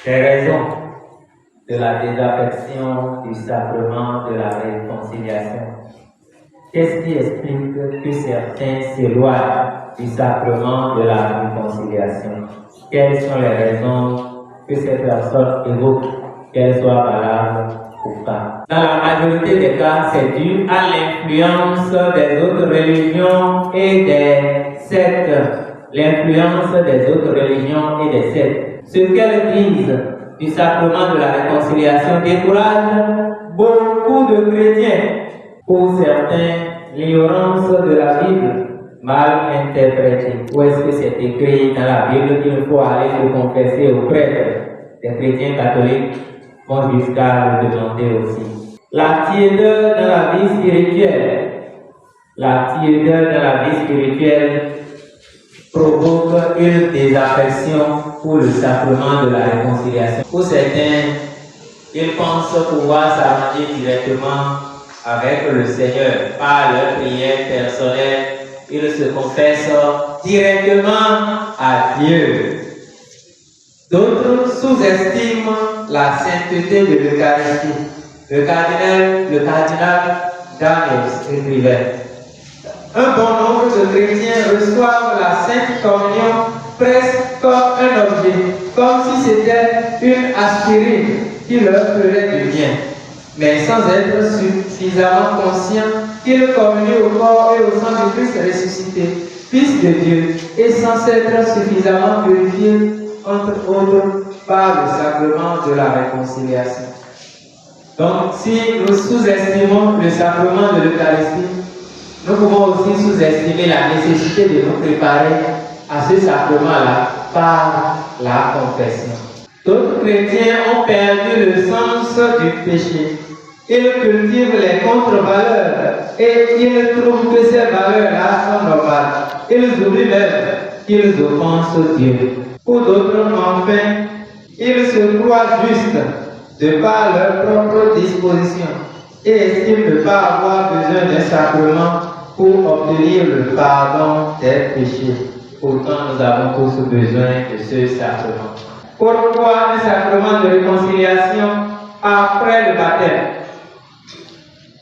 Les raisons de la désaffection du sacrement de la réconciliation. Qu'est-ce qui explique que certains s'éloignent du sacrement de la réconciliation? Quelles sont les raisons que ces personnes évoquent, qu'elles soient valables ou pas? Dans la majorité des cas, c'est dû à l'influence des autres religions et des sectes. L'influence des autres religions et des sectes. Ce qu'elles disent du sacrement de la réconciliation décourage beaucoup de chrétiens. Pour certains, l'ignorance de la Bible mal interprétée. Où est-ce que c'est écrit dans la Bible qu'il faut aller se confesser au prêtre? Les chrétiens catholiques vont jusqu'à le demander aussi. La tiédeur dans la vie spirituelle. La tiédeur dans la vie spirituelle provoque une désaffection pour le sacrement de la réconciliation. Pour certains, ils pensent pouvoir s'arranger directement avec le Seigneur par leur prière personnelle. Ils se confessent directement à Dieu. D'autres sous-estiment la sainteté de l'Eucharistie. Le cardinal Daniels écrivait: un bon nombre de chrétiens reçoivent la Sainte Communion presque comme un objet, comme si c'était une aspirine qui leur ferait du bien, mais sans être suffisamment conscients qu'ils communient au corps et au sang du Christ ressuscité, Fils de Dieu, et sans être suffisamment purifiés, entre autres, par le sacrement de la réconciliation. Donc, si nous sous-estimons le sacrement de l'Eucharistie, nous pouvons aussi sous-estimer la nécessité de nous préparer à ce sacrement-là par la confession. D'autres chrétiens ont perdu le sens du péché. Ils cultivent les contre-valeurs et ils trouvent que ces valeurs-là sont normales. Ils oublient même qu'ils offensent Dieu. Pour d'autres, enfin, ils se croient justes de par leur propre disposition et estiment ne pas avoir besoin d'un sacrement pour obtenir le pardon des péchés. Pourtant, nous avons tous besoin de ce sacrement. Pourquoi un sacrement de réconciliation après le baptême?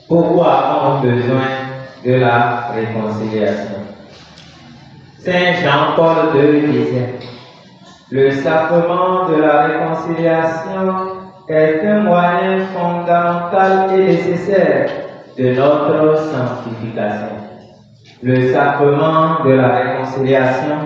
Pourquoi avons-nous besoin de la réconciliation? Saint Jean-Paul II disait: le sacrement de la réconciliation est un moyen fondamental et nécessaire de notre sanctification. Le sacrement de la réconciliation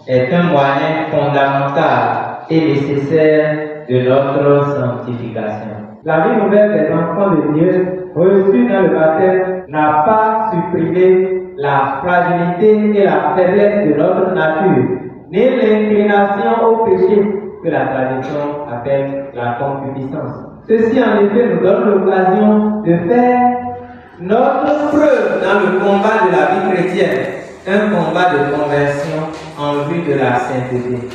est un moyen fondamental et nécessaire de notre sanctification. La vie nouvelle des enfants de Dieu, reçue dans le baptême, n'a pas supprimé la fragilité et la faiblesse de notre nature, ni l'inclination au péché que la tradition appelle la concupiscence. Ceci en effet nous donne l'occasion de faire notre preuve dans le combat de la vie chrétienne, un combat de conversion en vue de la sainteté.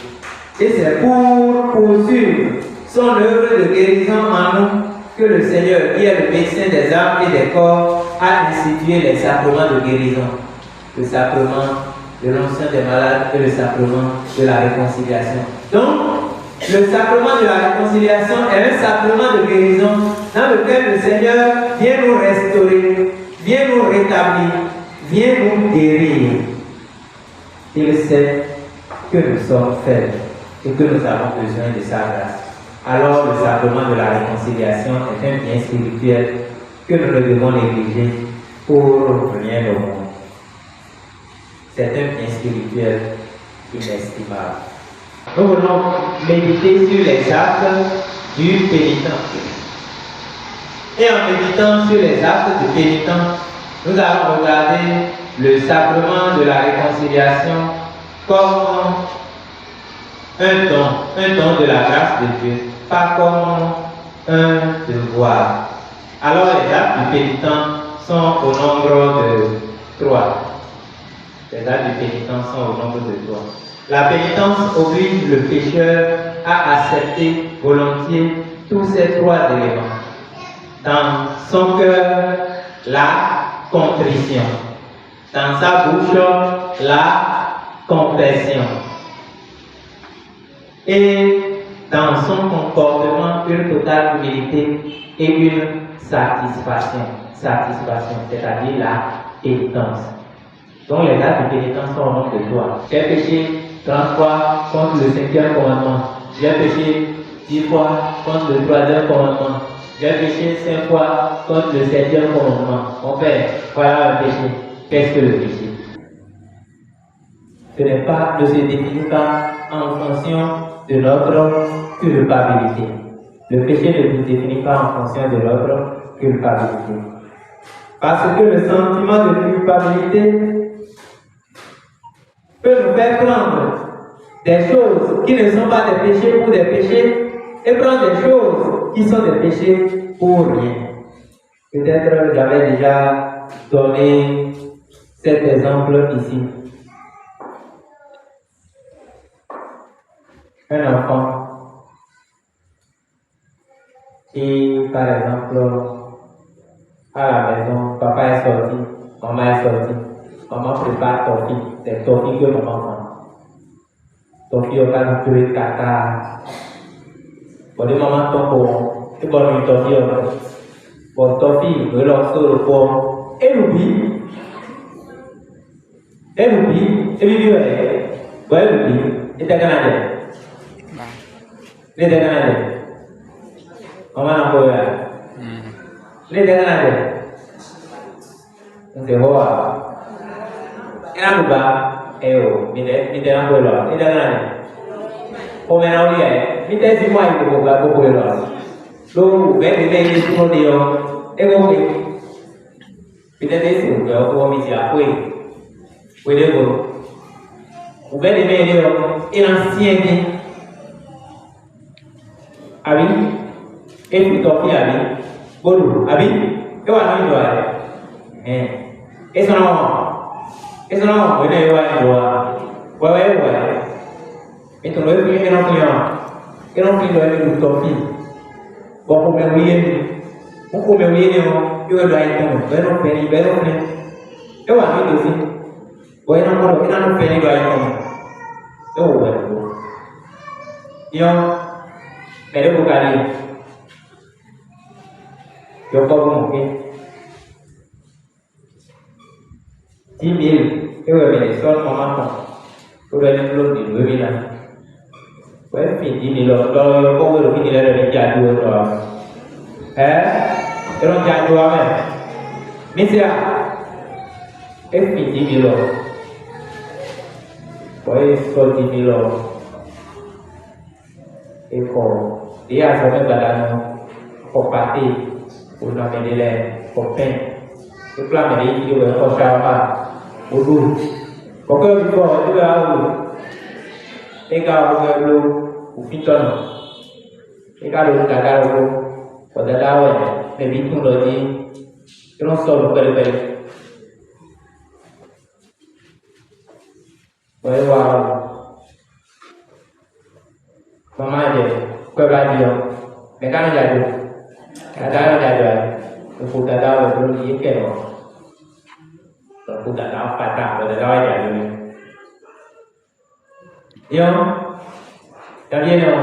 Et c'est pour poursuivre son œuvre de guérison en nous que le Seigneur, qui est le médecin des âmes et des corps, a institué les sacrements de guérison. Le sacrement de l'onction des malades et le sacrement de la réconciliation. Donc, le sacrement de la réconciliation est un sacrement de guérison dans lequel le Seigneur vient nous restaurer, vient nous rétablir, vient nous guérir. Il sait que nous sommes faibles et que nous avons besoin de sa grâce. Alors le sacrement de la réconciliation est un bien spirituel que nous ne devons négliger pour rien au monde. C'est un bien spirituel inestimable. Nous voulons méditer sur les actes du pénitent. Et en méditant sur les actes du pénitent, nous allons regarder le sacrement de la réconciliation comme un don de la grâce de Dieu, pas comme un devoir. Alors les actes du pénitent sont au nombre de 3. Les actes du pénitent sont au nombre de 3. La pénitence oblige le pécheur à accepter volontiers tous ces 3 éléments. Dans son cœur, la contrition. Dans sa bouche, la confession. Et dans son comportement une totale humilité et une satisfaction. Satisfaction, c'est-à-dire la pénitence. Donc les actes de pénitence sont au nom de toi. J'ai péché 30 fois contre le 5e commandement. J'ai péché 10 fois contre le 3e commandement. J'ai péché 5 fois contre le 7e commandement. Mon Père, voilà le péché. Qu'est-ce que le péché? Ce n'est pas, ne se définit pas en fonction de notre culpabilité. Le péché ne se définit pas en fonction de notre culpabilité. Parce que le sentiment de culpabilité peut nous faire prendre des choses qui ne sont pas des péchés pour des péchés et prendre des choses qui sont des péchés pour rien. Peut-être j'avais déjà donné cet exemple ici. Un enfant qui, par exemple, à la maison, papa est sorti, maman est sortie, maman prépare toffee, c'est toffee que maman fait. Toffee au cas où tu es caca. Bon, les mamans tombent, tu vas lui toffee au cas. Bon, toffee, relance sur le pont, et l'oublie. Et l'oublie, et l'oublie, ouais, l'oublie, et t'es canadien. Les Canadiens. Comment on peut faire? Les Canadiens. C'est bon. Et là, nous va. Eh oh, mide un peu là. Les Canadiens. Comme on dit, mide 10 mois il faut faire beaucoup de là. Donc, vous faites des choses pour dire, et vous faites. Peut-être que vous faites pour me dire, oui. Oui, d'accord. Vous faites des choses, et l'ancien dit. Abi, et puis toffee abi, bolu, abi, et voilà nous doit. Et son nom, on est ouais. Et ton le plus grand client, et non plus le toffee. Bon pour me oublier, on peut me oublier non, il doit être bon, ben non. Et voilà nous aussi. Ouais non, il n'a pas fait doit être bon. Oh ouais. Yo. Mais le boucalier, il n'y a pas beaucoup de 10 000, et vous avez des sols maman, vous avez des flots de 2 000 ans. Vous avez fait 10 000 ans, donc il n'y a pas beaucoup de filles qui ont déjà joué. Ils ont déjà joué même. Mais c'est là, et puis 10 000 ans. Vous avez sol 10 000 ans. Et pour les assommés badano, pour pâté, pour nommer les pour pain, et pour la mêler, il y a un chava, pour l'eau. Pour que vous voyez l'eau, et quand vous avez l'eau, vous finissez l'eau. Et quand vous avez l'eau, vous avez l'eau, mais vite nous le dit, et on sort le père. Vous voyez voir. Maman dit, quoi va dire? Mais quand il y a deux, il faut t'attendre pour le dire qu'elle va. Il faut t'attendre pas tard, il faut t'attendre. Et on, t'as bien non?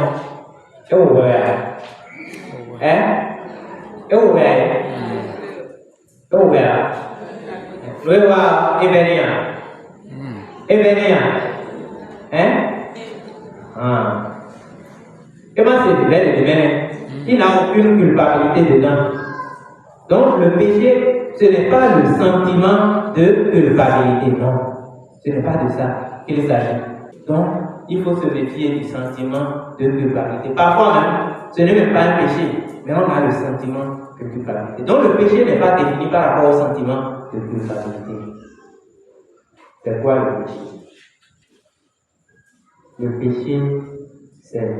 Et où va? Et où va? Et où va? Le va Événia. Comment c'est vrai de devenir? Il n'a aucune culpabilité dedans. Donc le péché, ce n'est pas le sentiment de culpabilité, non. Ce n'est pas de ça qu'il s'agit. Donc, il faut se méfier du sentiment de culpabilité. Parfois même, ce n'est même pas un péché, mais on a le sentiment de culpabilité. Donc le péché n'est pas défini par rapport au sentiment de culpabilité. C'est quoi le péché? Le péché, c'est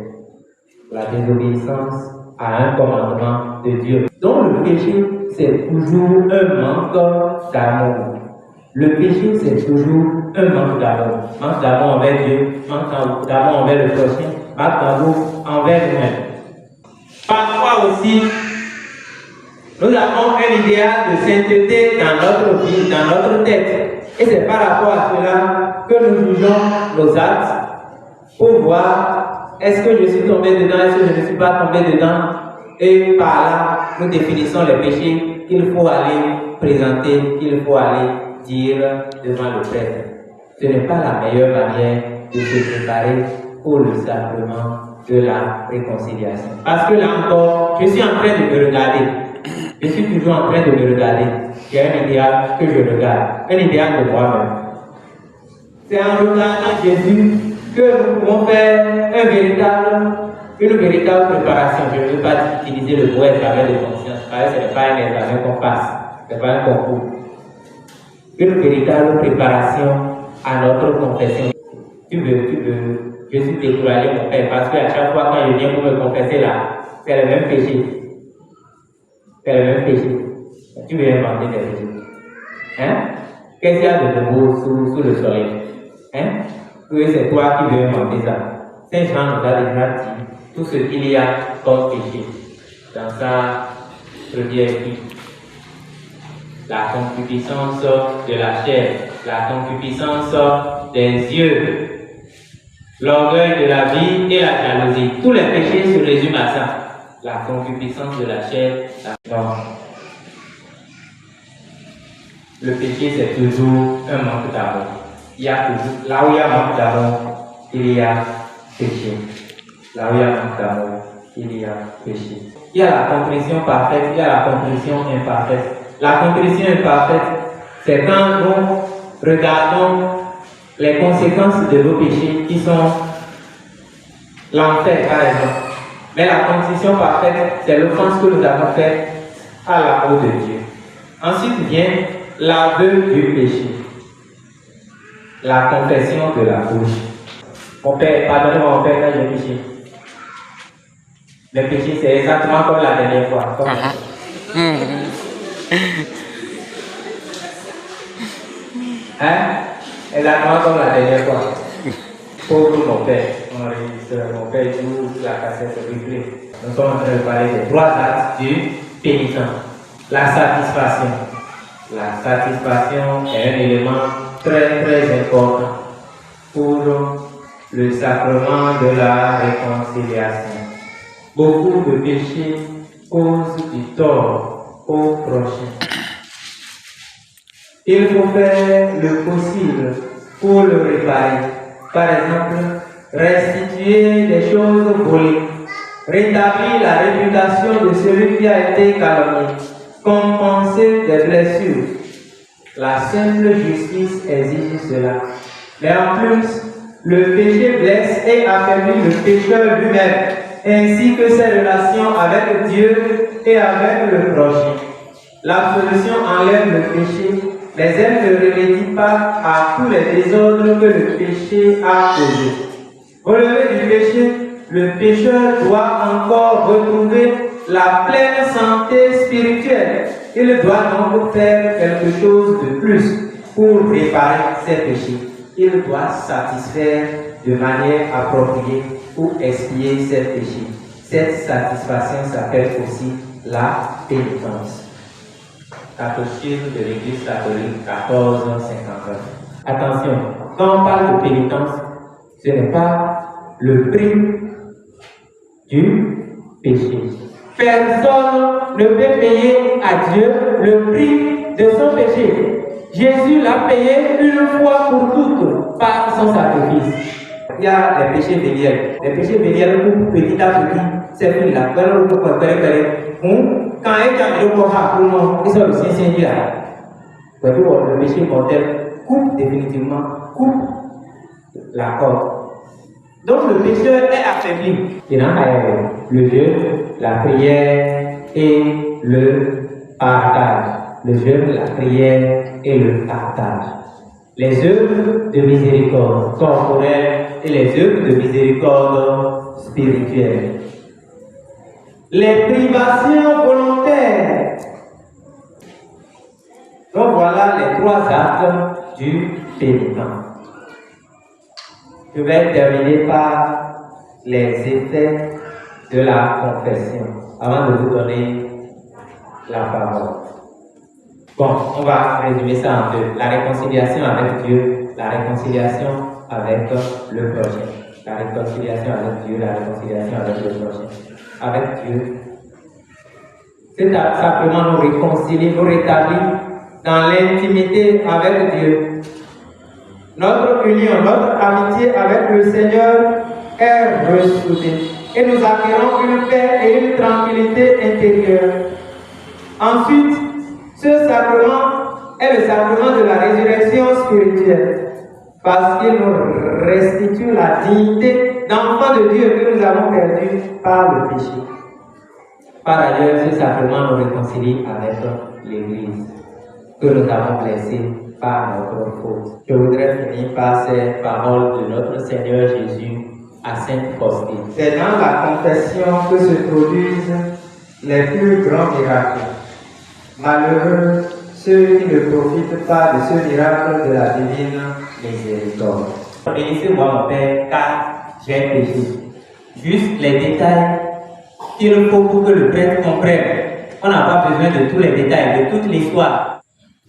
la désobéissance à un commandement de Dieu. Donc le péché, c'est toujours un manque d'amour. Le péché, c'est toujours un manque d'amour. Manque d'amour envers Dieu, manque d'amour envers le prochain, manque d'amour envers nous-mêmes. Parfois aussi, nous avons un idéal de sainteté dans notre vie, dans notre tête. Et c'est par rapport à cela que nous jugeons nos actes pour voir est-ce que je suis tombé dedans, est-ce que je ne suis pas tombé dedans? Et par là, nous définissons les péchés qu'il faut aller présenter, qu'il faut aller dire devant le prêtre. Ce n'est pas la meilleure manière de se préparer pour le sacrement de la réconciliation. Parce que là encore, je suis en train de me regarder. Je suis toujours en train de me regarder. J'ai un idéal que je regarde, un idéal de moi-même. C'est en regardant Jésus que nous pouvons faire une véritable préparation. Je ne veux pas utiliser le mot examen de conscience, parce que ce n'est pas un examen qu'on passe, ce n'est pas un concours. Une véritable préparation à notre confession. Je suis découragé, mon père, parce qu'à chaque fois quand je viens pour me confesser là, c'est le même péché. C'est le même péché. Tu veux inventer des péchés. Hein? Qu'est-ce qu'il y a de nouveau sous le soleil? Hein? Oui, c'est toi qui veux inventer ça. Saint Jean nous a déjà dit tout ce qu'il y a comme péché dans sa première vie. La concupiscence de la chair, la concupiscence des yeux, l'orgueil de la vie et la jalousie. Tous les péchés se résument à ça. La concupiscence de la chair, non. Le péché, c'est toujours un manque d'amour. Il y a toujours, là où il y a manque d'amour, il y a péché. Là où il y a manque d'amour, il y a péché. Il y a la contrition parfaite, il y a la contrition imparfaite. La contrition imparfaite, c'est quand nous regardons les conséquences de nos péchés qui sont l'enfer, par exemple. Mais la contrition parfaite, c'est l'offense que nous avons faite à l'amour de Dieu. Ensuite vient l'aveu du péché, la confession de la bouche. Mon père, pardonnez-moi mon père quand j'ai péché. Le péché, c'est exactement comme la dernière fois. Hein? Exactement comme la dernière fois. Pauvre mon père, mon père joue la cassette replay. Nous sommes en train de parler des 3 actes du pénitent. La satisfaction. La satisfaction est un élément très très important pour le sacrement de la réconciliation. Beaucoup de péchés causent du tort au prochain. Il faut faire le possible pour le réparer. Par exemple, restituer des choses volées, rétablir la réputation de celui qui a été calomnié, compenser des blessures. La simple justice exige cela. Mais en plus, le péché blesse et affaiblit le pécheur lui-même, ainsi que ses relations avec Dieu et avec le prochain. L'absolution enlève le péché, mais elle ne remédie pas à tous les désordres que le péché a causés. Au lever du péché, le pécheur doit encore retrouver la pleine santé spirituelle. Il doit donc faire quelque chose de plus pour réparer ses péchés. Il doit satisfaire de manière appropriée pour expier ses péchés. Cette satisfaction s'appelle aussi la pénitence. Catéchisme de l'Église catholique 1459. Attention, quand on parle de pénitence, ce n'est pas le prix du péché. Personne ne peut payer à Dieu le prix de son péché. Jésus l'a payé une fois pour toutes par son sacrifice. Il y a les péchés véniels. Les péchés véniels, petit à petit, c'est fini là. Quand il y a le corps, ils sont aussi Seigneur. Le péché mortel coupe définitivement, coupe la corde. Donc le pécheur est affaibli. Il y a le jeûne, la prière et le partage. Le jeûne, la prière et le partage. Les œuvres de miséricorde corporelle et les œuvres de miséricorde spirituelle. Les privations volontaires. Donc voilà les 3 actes du pénitent. Je vais terminer par les effets de la confession avant de vous donner la parole. Bon, on va résumer ça en 2. La réconciliation avec Dieu, la réconciliation avec le prochain. la réconciliation avec Dieu, la réconciliation avec le prochain, avec Dieu. C'est simplement nous réconcilier, nous rétablir dans l'intimité avec Dieu. Notre union, notre amitié avec le Seigneur est ressoudée et nous acquérons une paix et une tranquillité intérieure. Ensuite, ce sacrement est le sacrement de la résurrection spirituelle parce qu'il nous restitue la dignité d'enfant de Dieu que nous avons perdue par le péché. Par ailleurs, ce sacrement nous réconcilie avec l'Église que nous avons blessée par notre faute. Je voudrais finir par ces paroles de notre Seigneur Jésus à Sainte Faustine. C'est dans la confession que se produisent les plus grands miracles. Malheureux ceux qui ne profitent pas de ce miracle de la divine miséricorde. Bénissez-moi mon Père, car j'ai péché. Juste les détails qu'il faut pour que le prêtre comprenne. On n'a pas besoin de tous les détails, de toute l'histoire.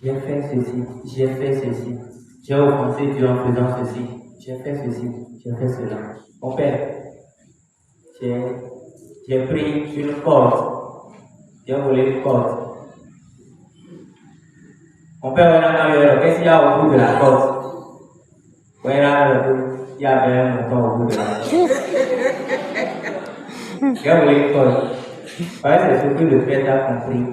J'ai fait ceci, j'ai fait ceci, j'ai offensé Dieu en faisant ceci, j'ai fait ceci, j'ai fait cela. Mon Père, j'ai pris une corde, j'ai volé une corde. Mon Père, qu'est-ce qu'il y a au bout de la corde? Il y avait un mouton au bout de la corde. J'ai volé une corde. C'est ce que le prêtre a compris.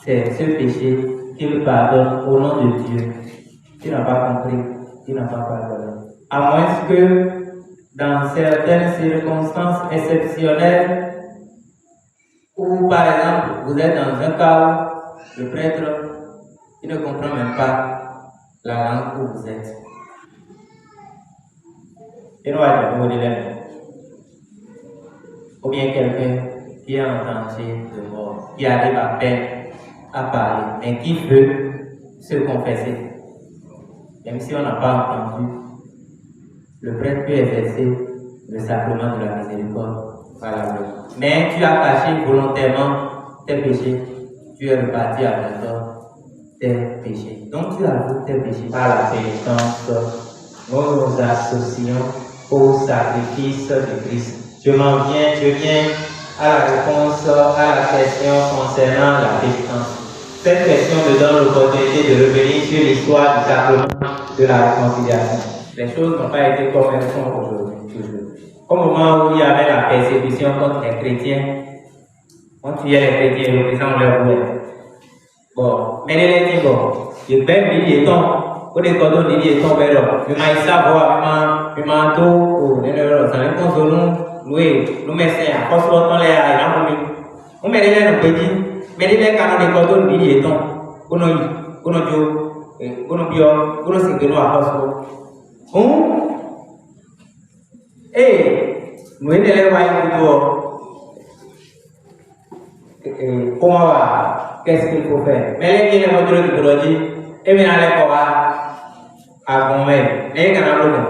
C'est ce péché qu'il pardonne au nom de Dieu. Tu n'as pas compris, tu n'as pas pardonné. À moins que, dans certaines circonstances exceptionnelles, ou par exemple, vous êtes dans un cas où le prêtre il ne comprend même pas la langue où vous êtes. Et nous allons vous dire, ou bien quelqu'un qui est en danger de mort, qui arrive à peine à parler, mais qui veut se confesser. Même si on n'a pas entendu, le prêtre peut exercer le sacrement de la miséricorde par la bouche. Mais tu as caché volontairement tes péchés, tu es reparti avec tes péchés. Donc tu avoues tes péchés. Par la pénitence, nous nous associons au sacrifice de Christ. Je viens à la réponse à la question concernant la pénitence. Cette question me donne l'opportunité de revenir sur l'histoire du sacrement de la réconciliation. Les choses n'ont pas été comme elles sont aujourd'hui, toujours. Au moment où il y avait la persécution contre les chrétiens, on tuait les chrétiens et représent leur bouée. Bon, mais les gens, ils bêtent les temps, pour des cordons de liés tombent là. Ils m'ont savoir, ils m'ont tout, ils m'ont ça les consolons, nous messieurs, à cause de temps les aïeux, on met les gens petits, mais les canons des cordons de liés tombent, on sait que nous avons et nous les voyons comment va, qu'est-ce qu'il faut faire. Mais les gens qui ont dit, aujourd'hui, et bien les corps à Gomé, les canaux de l'eau,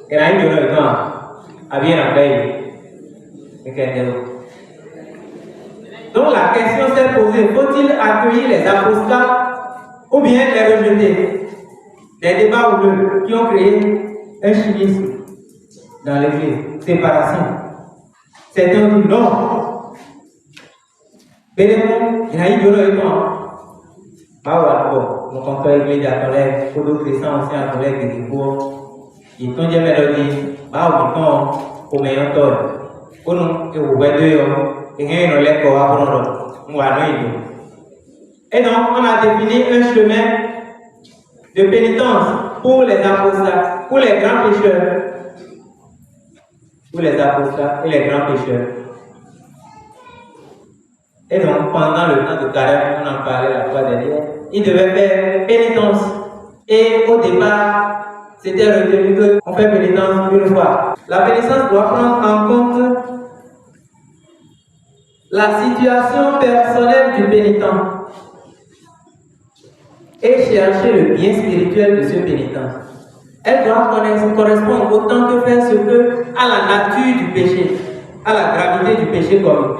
et là il y a le temps, à bien après, et qu'est-ce que donc la question s'est posée, faut-il accueillir les apostats ou bien les rejeter? Des débats houleux qui ont créé un chiisme dans l'église, séparation. Certains disent non. Bénémoine, il y a eu de mon compère église à collègue, pour d'autres chrétiens aussi à collègue de Dipo, ils t'ont dit mélodie, au meilleur temps. Pour nous, et vous voyez, et rien ne l'est pas pour nous. Et donc, on a défini un chemin de pénitence pour les apostats, pour les grands pécheurs. Pour les apostats et les grands pécheurs. Et donc, pendant le temps de carême, on en parlait la fois dernière, ils devaient faire pénitence. Et au départ, c'était retenu qu'on fait pénitence une fois. La pénitence doit prendre en compte la situation personnelle du pénitent et chercher le bien spirituel de ce pénitent. Elle doit correspondre autant que faire ce que à la nature du péché, à la gravité du péché commis.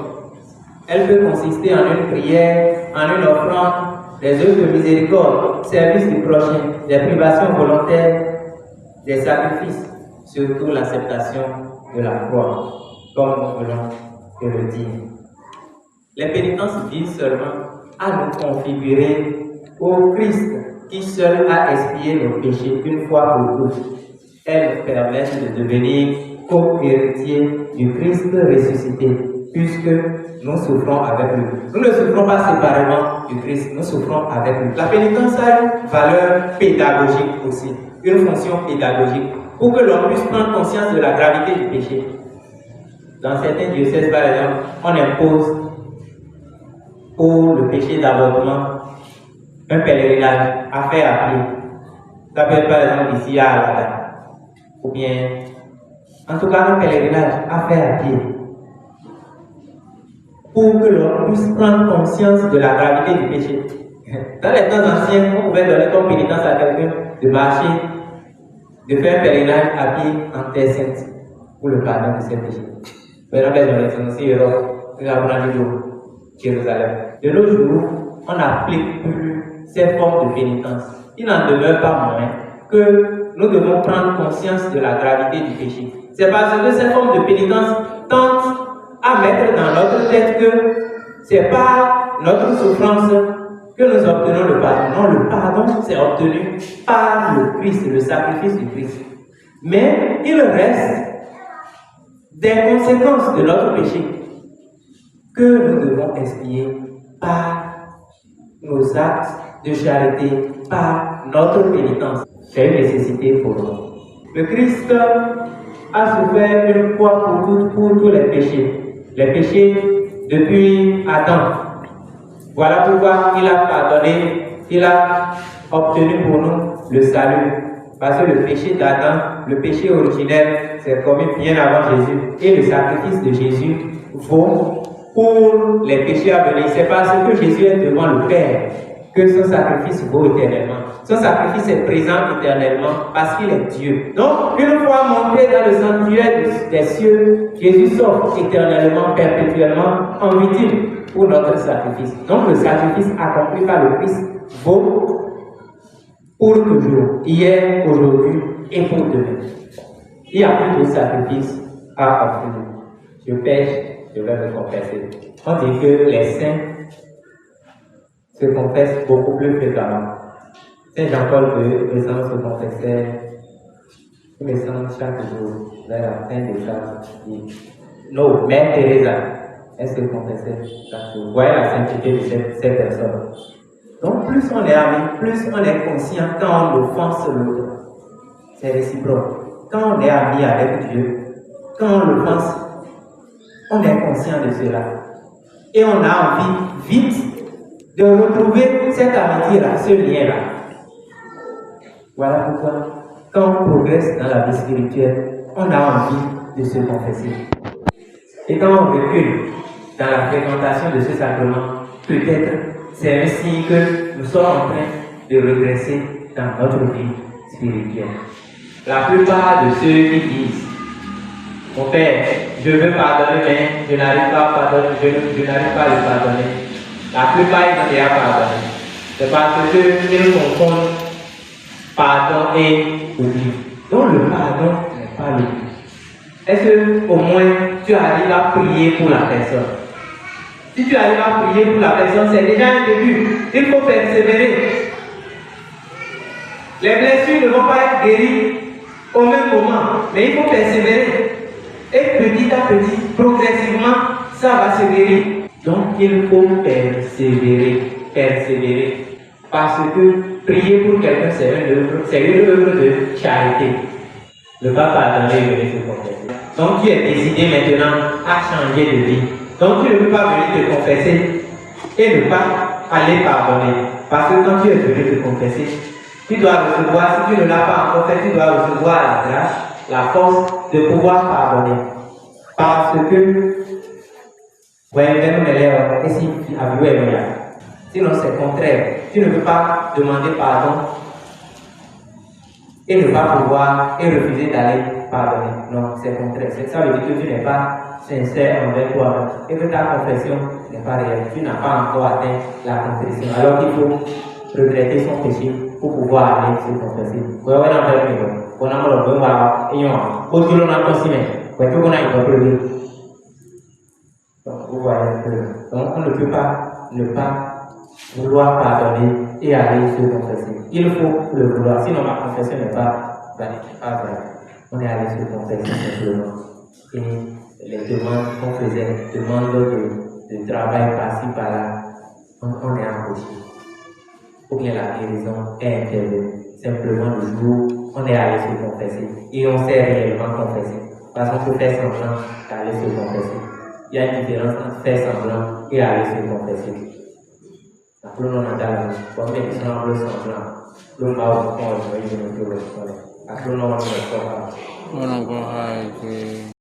Elle peut consister en une prière, en une offrande, des œuvres de miséricorde, service du prochain, des privations volontaires, des sacrifices. surtout l'acceptation de la croix, comme nous voulons que le dire. Les pénitences visent seulement à nous configurer au Christ qui seul a expié nos péchés une fois pour toutes. Elles nous permettent de devenir co-héritiers du Christ ressuscité, puisque nous souffrons avec lui. Nous ne souffrons pas séparément du Christ, nous souffrons avec lui. La pénitence a une valeur pédagogique aussi, une fonction pédagogique, pour que l'on puisse prendre conscience de la gravité du péché. Dans certains diocèses, par exemple, on impose pour le péché d'avortement un pèlerinage à faire à pied. Ça peut être par exemple ici à Alata. Ou bien, en tout cas, un pèlerinage à faire à pied. Pour que l'on puisse prendre conscience de la gravité du péché. Dans les temps anciens, on pouvait donner comme pénitence à quelqu'un de marcher, de faire un pèlerinage à pied en terre sainte pour le pardon de ses péchés. Par exemple, les aussi, nous avons Jérusalem. De nos jours, on n'applique plus ces formes de pénitence. Il n'en demeure pas moins que nous devons prendre conscience de la gravité du péché. C'est parce que ces formes de pénitence tentent à mettre dans notre tête que c'est pas notre souffrance que nous obtenons le pardon. Non, le pardon, c'est obtenu par le Christ, le sacrifice du Christ. Mais il reste des conséquences de notre péché que nous devons expier par nos actes de charité, par notre pénitence. C'est une nécessité pour nous. Le Christ a souffert une fois pour toutes pour tous les péchés depuis Adam. Voilà pourquoi il a pardonné, il a obtenu pour nous le salut. Parce que le péché d'Adam, le péché originel, s'est commis bien avant Jésus. Et le sacrifice de Jésus vaut pour les péchés à venir. C'est parce que Jésus est devant le Père que son sacrifice vaut éternellement. Son sacrifice est présent éternellement parce qu'il est Dieu. Donc, une fois monté dans le sanctuaire des cieux, Jésus s'offre éternellement, perpétuellement en victime pour notre sacrifice. Donc, le sacrifice accompli par le Christ vaut pour toujours, hier, aujourd'hui et pour demain. Il n'y a plus de sacrifice à offrir. Je pêche, je vais me confesser. On dit que les saints se confessent beaucoup plus fréquemment. Saint Jean-Paul II récemment se confessait chaque jour vers la fin des temps. Non, Mère Teresa, elle se confessait chaque jour. Vous voyez la sainteté de ces personnes. Donc plus on est amis, plus on est conscient quand on offense l'autre. C'est réciproque. Quand on est ami avec Dieu, quand on l'offense, on est conscient de cela. Et on a envie vite de retrouver cette amitié-là, ce lien-là. Voilà pourquoi, quand on progresse dans la vie spirituelle, on a envie de se confesser. Et quand on recule dans la fréquentation de ce sacrement, peut-être c'est un signe que nous sommes en train de regresser dans notre vie spirituelle. La plupart de ceux qui disent « Mon Père, je veux pardonner, mais je n'arrive pas à pardonner, je n'arrive pas à le pardonner », la plupart ils ont déjà pardonné. C'est parce qu'ils confondent pardon et oubli. Donc le pardon n'est pas l'oubli. Est-ce que au moins tu arrives à prier pour la personne? Si tu arrives à prier pour la personne, c'est déjà un début. Il faut persévérer. Les blessures ne vont pas être guéries au même moment, mais il faut persévérer. Et petit à petit, progressivement, ça va se guérir. Donc il faut persévérer. Parce que prier pour quelqu'un, c'est une œuvre de charité. Ne pas pardonner et venir se confesser. Donc tu es décidé maintenant à changer de vie. Donc tu ne peux pas venir te confesser et ne pas aller pardonner. Parce que quand tu es venu te confesser, tu dois recevoir, si tu ne l'as pas encore fait, tu dois recevoir la grâce, la force de pouvoir pardonner. Parce que, sinon c'est contraire. Tu ne peux pas demander pardon et ne pas pouvoir et refuser d'aller pardonner. Non, c'est contraire. Ça veut dire que tu n'es pas sincère envers toi et que ta confession n'est pas réelle. Tu n'as pas encore atteint la confession. Alors qu'il faut regretter son péché pour pouvoir aller se confesser. On a le besoin ayant autre l'on a consigné. Quoi tout qu'on a été prévu. Donc vous voyez que donc on ne peut pas ne pas vouloir pardonner et aller se confesser. Il faut le vouloir, sinon ma confession n'est pas vraie. On est allé se confesser simplement. Et les demandes qu'on faisait, demandes de travail par-ci par-là, on est accroché. Ou bien la guérison est intervenue. Simplement le jour où on est allé se confesser et on s'est réellement confessé. Parce qu'on peut faire semblant d'aller se confesser. Il y a une différence entre faire semblant et aller se confesser. Après, on a dit, pour mettre ça le semblant, le mal au fond, il y a une autre. Après, on a dit,